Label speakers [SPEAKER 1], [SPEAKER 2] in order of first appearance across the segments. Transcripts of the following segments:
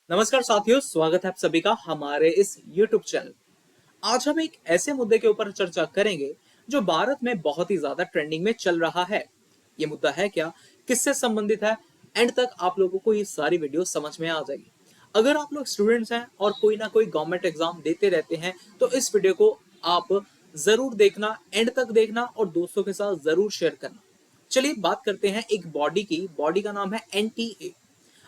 [SPEAKER 1] नमस्कार साथियों, स्वागत है आप सभी का हमारे इस YouTube चैनल। आज हम एक ऐसे मुद्दे के ऊपर चर्चा करेंगे जो भारत में बहुत ही ज्यादा ट्रेंडिंग में चल रहा है। ये मुद्दा है क्या, किससे संबंधित है, एंड तक आप लोगों को ये सारी वीडियो समझ में आ जाएगी। अगर आप लोग स्टूडेंट्स हैं और कोई ना कोई गवर्नमेंट एग्जाम देते रहते हैं तो इस वीडियो को आप जरूर देखना, एंड तक देखना और दोस्तों के साथ जरूर शेयर करना। चलिए बात करते हैं एक बॉडी की। बॉडी का नाम है एनटीए।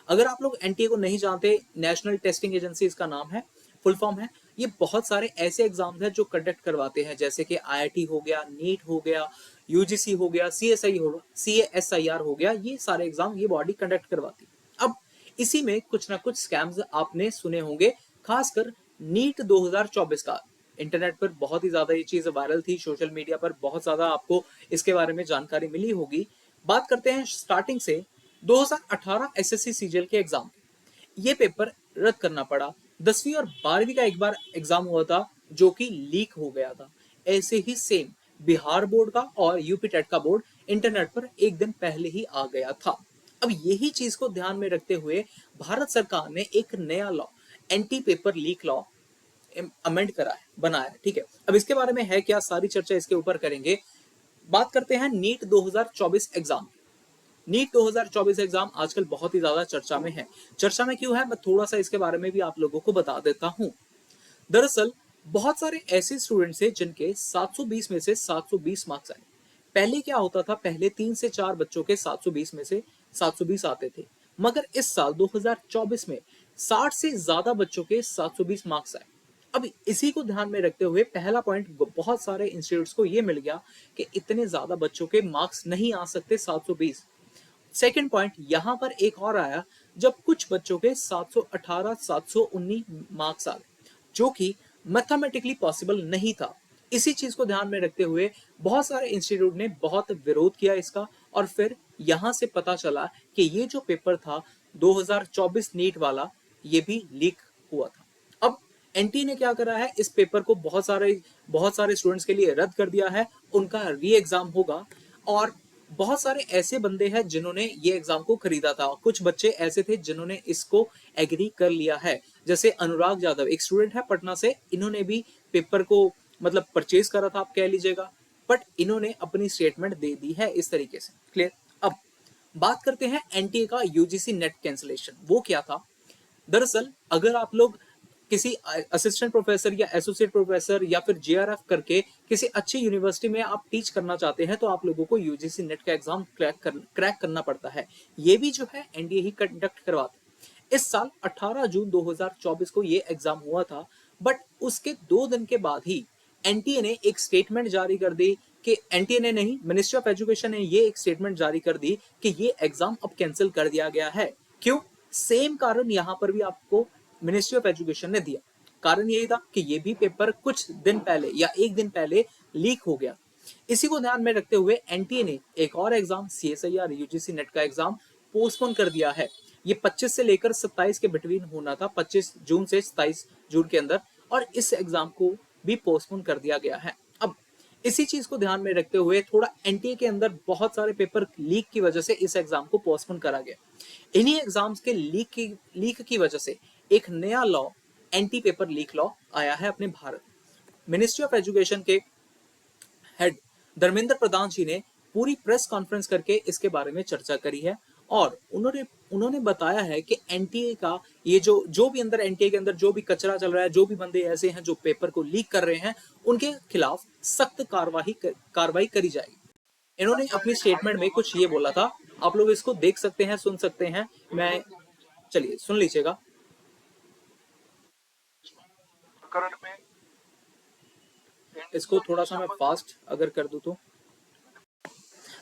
[SPEAKER 1] अगर आप लोग एनटीए को नहीं जानते, नेशनल टेस्टिंग एजेंसी इसका नाम है, फुल फॉर्म है। ये बहुत सारे ऐसे एग्जाम्स हैं जो कंडक्ट करवाते हैं, जैसे कि आईआईटी हो गया, नीट हो गया, यूजीसी हो गया, सीएसआई हो, सीएसआईआर हो गया। ये सारे एग्जाम ये बॉडी कंडक्ट करवाती है। अब इसी में कुछ ना कुछ स्कैम्स आपने सुने होंगे, खासकर नीट 2024 का। इंटरनेट पर बहुत ही ज्यादा ये चीज वायरल थी, सोशल मीडिया पर बहुत ज्यादा आपको इसके बारे में जानकारी मिली होगी। बात करते हैं स्टार्टिंग से 2018 एसएससी सीजीएल के एग्जाम के। ये पेपर रद्द करना पड़ा। 10वीं और 12वीं का एक बार एग्जाम हुआ था जो कि लीक हो गया था। ऐसे ही सेम बिहार बोर्ड का और यूपी टेट का बोर्ड इंटरनेट पर एक दिन पहले ही आ गया था। अब यही चीज को ध्यान में रखते हुए भारत सरकार ने एक नया law, anti paper leak law amend करा है, बनाया है। ठीक है, अब इसके बारे में है क्या, सारी चर्चा इसके ऊपर करेंगे। बात करते हैं नीट 2024 एग्जाम। नीट 2024 एग्जाम आजकल बहुत ही ज्यादा चर्चा में है। चर्चा में क्यों है, मैं थोड़ा सा इसके बारे में भी आप लोगों को बता देता हूं। दरअसल बहुत सारे ऐसे स्टूडेंट्स हैं जिनके 720 में से 720 मार्क्स आए। पहले क्या होता था, पहले 3 से 4 बच्चों के 720 में से 720 आते थे, मगर इस साल 2024 में 60 से ज्यादा बच्चों के 720 मार्क्स आए। अब इसी को ध्यान में रखते हुए पहला पॉइंट बहुत सारे इंस्टीट्यूट्स को यह मिल गया कि इतने ज्यादा बच्चों के मार्क्स नहीं आ सकते 720। सेकेंड पॉइंट यहां पर एक और आया, जब कुछ बच्चों के 718 719 मार्क्स आ गए, जो कि मैथमेटिकली पॉसिबल नहीं था। इसी चीज को ध्यान में रखते हुए बहुत सारे इंस्टीट्यूट ने बहुत विरोध किया इसका, और फिर यहां से पता चला कि ये जो पेपर था 2024 नीट वाला, ये भी लीक हुआ था। अब एनटी ने क्या करा है, इस पेपर को बहुत सारे स्टूडेंट्स के लिए रद्द कर दिया है। उनका री एग्जाम होगा, और बहुत सारे ऐसे बंदे हैं जिन्होंने ये एग्जाम को खरीदा था। कुछ बच्चे ऐसे थे जिन्होंने इसको एग्री कर लिया है, जैसे अनुराग यादव एक स्टूडेंट है पटना से। इन्होंने भी पेपर को मतलब परचेज करा था, आप कह लीजिएगा, बट इन्होंने अपनी स्टेटमेंट दे दी है इस तरीके से। क्लियर। अब बात करते हैं एनटीए का यूजीसी नेट कैंसिलेशन। वो क्या था, दरअसल अगर आप लोग किसी असिस्टेंट प्रोफेसर या एसोसिएट प्रोफेसर या फिर जेआरएफ करके किसी अच्छी यूनिवर्सिटी में आप टीच करना चाहते हैं, तो आप लोगों को यूजीसी नेट का एग्जाम क्रैक करना पड़ता है। ये भी जो है एनडीए ही कंडक्ट करवाते। इस साल 18 जून 2024 को ये एग्जाम हुआ था, बट उसके 2 दिन के बाद ही एनटीए ने एक स्टेटमेंट जारी कर दी कि एनटीए ने नहीं, मिनिस्ट्री ऑफ एजुकेशन ने ये एक स्टेटमेंट जारी कर दी कि ये एग्जाम अब कैंसिल कर दिया गया है। क्यों? सेम कारण यहां पर भी आपको मिनिस्ट्री ऑफ एजुकेशन ने दिया। कारण यही था कि ये भी पेपर कुछ दिन पहले या एक दिन पहले लीक हो गया। इसी को ध्यान में रखते हुए एनटीए ने एक और एग्जाम, सीएसआईआर यूजीसी नेट का एग्जाम पोस्टपोन कर दिया है। ये 25 से लेकर 27 के बिटवीन होना था, 25 जून से 27 जून के अंदर, और इस एग्जाम को भी पोस्टपोन कर दिया गया है। अब इसी चीज को ध्यान में रखते हुए थोड़ा एनटीए के अंदर बहुत सारे पेपर लीक की वजह से इस एग्जाम को पोस्टपोन करा गया। इन्हीं एग्जाम्स के लीक की वजह से एक नया law, anti paper leak law आया है अपने भारत। मिनिस्ट्री ऑफ एजुकेशन के हेड धर्मेंद्र प्रधान जी ने पूरी प्रेस कॉन्फ्रेंस करके इसके बारे में चर्चा करी है, और उन्होंने बताया है कि एनटीए का ये जो भी अंदर एनटीए के अंदर जो भी कचरा चल रहा है, जो भी बंदे ऐसे हैं जो पेपर को लीक कर रहे हैं, उनके खिलाफ सख्त कार्रवाई करी जाएगी। इन्होंने अपनी स्टेटमेंट में कुछ ये बोला था, आप लोग इसको देख सकते हैं, सुन सकते हैं। मैं चलिए सुन लीजिएगा। प्रकरण में इसको थोड़ा सा मैं फास्ट अगर कर दूं तो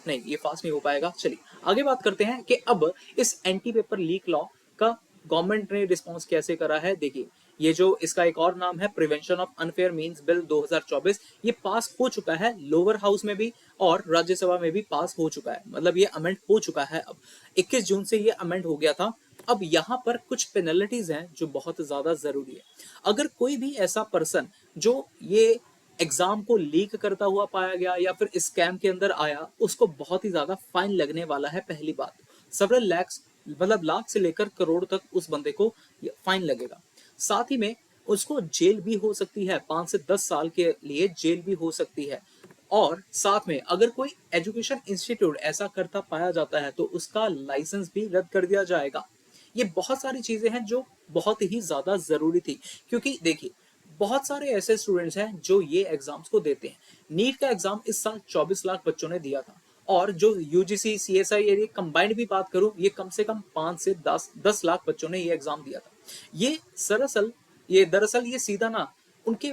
[SPEAKER 1] नहीं, ये फास्ट नहीं हो पाएगा। चलिए आगे बात करते हैं कि अब इस एंटी पेपर लीक लॉ का गवर्नमेंट ने रिस्पॉन्स कैसे करा है। देखिए, ये जो इसका एक और नाम है prevention of unfair means bill 2024, ये पास हो चुका है लोअर हाउस में भी और राज्यसभा में भी पास हो चुका है, मतलब ये अमेंड हो चुका है। अब 21 जून से ये अमेंड हो गया था। अब यहाँ पर कुछ पेनल्टीज हैं जो बहुत ज्यादा जरूरी है। अगर कोई भी ऐसा पर्सन जो ये एग्जाम को लीक करता हुआ पाया गया या फिर स्कैम के अंदर आया, उसको बहुत ही ज्यादा फाइन लगने वाला है। पहली बात, several lakhs मतलब लाख से लेकर करोड़ तक उस बंदे को फाइन लगेगा। साथ ही में उसको जेल भी हो सकती है, 5 से 10 साल के लिए जेल भी हो सकती है। और साथ में अगर कोई एजुकेशन इंस्टीट्यूट ऐसा करता पाया जाता है तो उसका लाइसेंस भी रद्द कर दिया जाएगा। ये बहुत सारी चीजें हैं जो बहुत ही ज्यादा जरूरी थी, क्योंकि देखिए बहुत सारे ऐसे स्टूडेंट्स हैं जो ये एग्जाम्स को देते हैं। नीट का एग्जाम इस साल 24 लाख बच्चों ने दिया था, और जो यूजीसी सीएसआई ये कंबाइंड भी बात करूं, ये कम से कम 5 से 10 लाख बच्चों ने ये एग्जाम दिया था। ये दरअसल ये सीधा ना उनके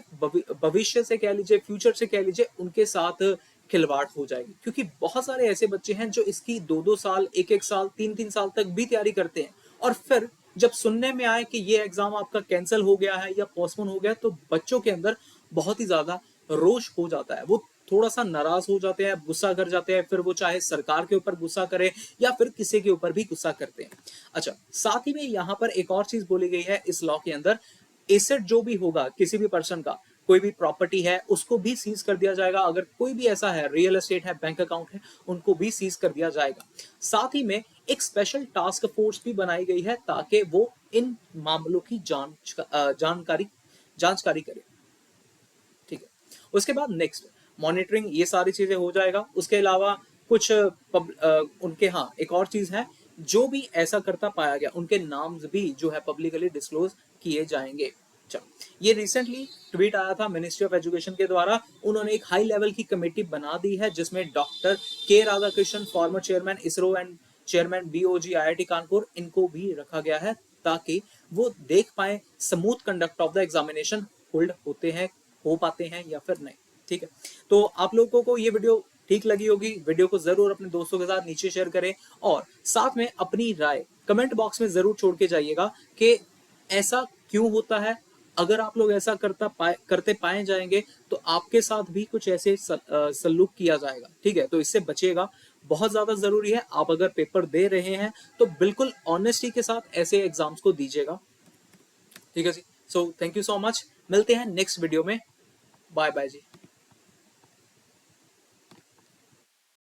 [SPEAKER 1] भविष्य से कह लीजिए, फ्यूचर से कह लीजिए, उनके साथ खिलवाड़ हो जाएगी, क्योंकि बहुत सारे ऐसे बच्चे हैं जो इसकी 2-2 साल, 1-1 साल, 3-3 साल तक भी तैयारी करते हैं, और फिर जब सुनने में आए कि ये एग्जाम आपका कैंसिल हो गया है या पोस्टपोन हो गया है, तो बच्चों के अंदर बहुत ही ज्यादा रोष हो जाता है। वो थोड़ा सा नाराज हो जाते हैं, गुस्सा कर जाते हैं, फिर वो चाहे सरकार के ऊपर गुस्सा करे या फिर किसी के ऊपर भी गुस्सा करते हैं। अच्छा, साथ ही में यहाँ पर एक और चीज बोली गई है इस लॉ के अंदर, एसेट जो भी होगा किसी भी पर्सन का, कोई भी प्रॉपर्टी है उसको भी सीज कर दिया जाएगा। अगर कोई भी ऐसा है, रियल एस्टेट है, बैंक अकाउंट है, उनको भी सीज कर दिया जाएगा। साथ ही में एक स्पेशल टास्क फोर्स भी बनाई गई है ताकि वो इन मामलों की जानकारी करे। ठीक है, उसके बाद नेक्स्ट मॉनिटरिंग, ये सारी चीजें हो जाएगा। उसके अलावा कुछ उनके, हाँ एक और चीज है, जो भी ऐसा करता पाया गया उनके नाम भी जो है पब्लिकली डिस्क्लोज किए जाएंगे। चलो, ये रिसेंटली ट्वीट आया था मिनिस्ट्री ऑफ एजुकेशन के द्वारा। उन्होंने एक हाई लेवल की कमेटी बना दी है जिसमें डॉक्टर के Radhakrishnan, former chairman ISRO and chairman BOG IIT Kanpur, इनको भी रखा गया है ताकि वो देख पाए smooth conduct of the examination hold होते हैं, हो पाते हैं या फिर नहीं। ठीक है, तो आप लोगों को ये वीडियो ठीक लगी होगी। वीडियो को जरूर अपने दोस्तों के साथ नीचे शेयर करें, और साथ में अपनी राय कमेंट बॉक्स में जरूर छोड़ के जाइएगा कि ऐसा क्यों होता है। अगर आप लोग ऐसा करते पाए जाएंगे तो आपके साथ भी कुछ ऐसे सलूक किया जाएगा। ठीक है, तो इससे बचेगा, बहुत ज्यादा जरूरी है। आप अगर पेपर दे रहे हैं तो बिल्कुल ऑनेस्टी के साथ ऐसे एग्जाम्स को दीजिएगा। ठीक है जी, so thank you so much, मिलते हैं नेक्स्ट वीडियो में। बाय बाय जी।